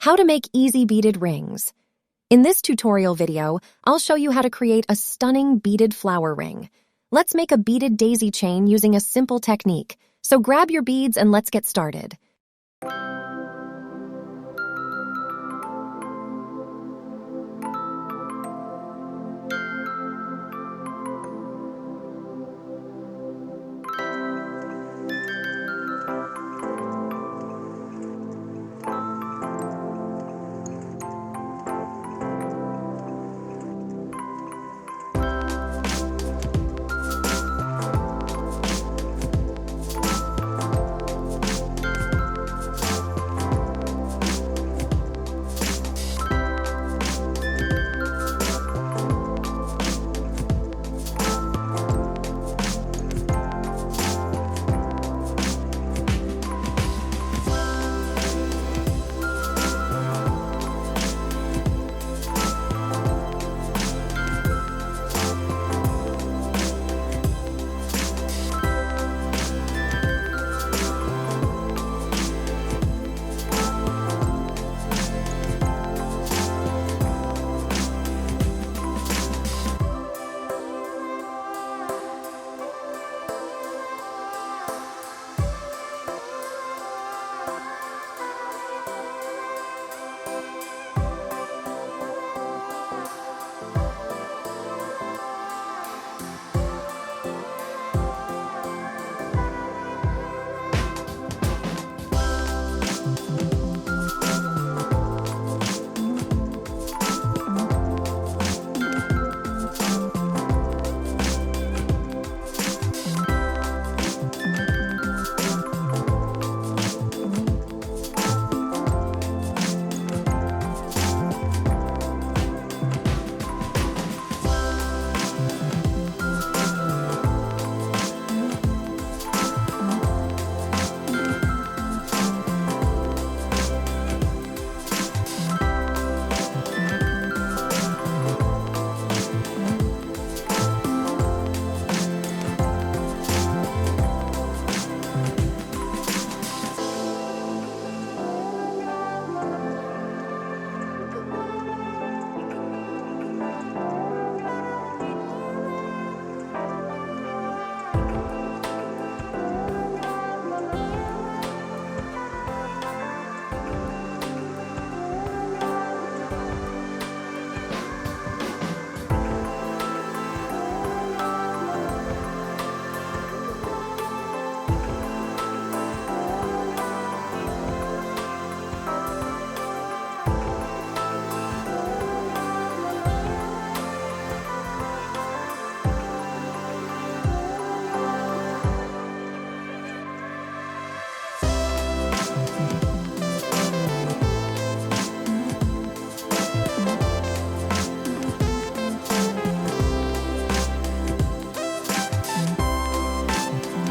How to make easy beaded rings. In this tutorial video, I'll show you how to create a stunning beaded flower ring. Let's make a beaded daisy chain using a simple technique. So grab your beads and let's get started.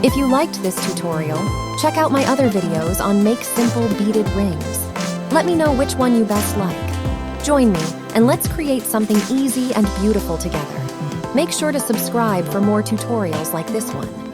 If you liked this tutorial, check out my other videos on make simple beaded rings. Let me know which one you best like. Join me and let's create something easy and beautiful together. Make sure to subscribe for more tutorials like this one.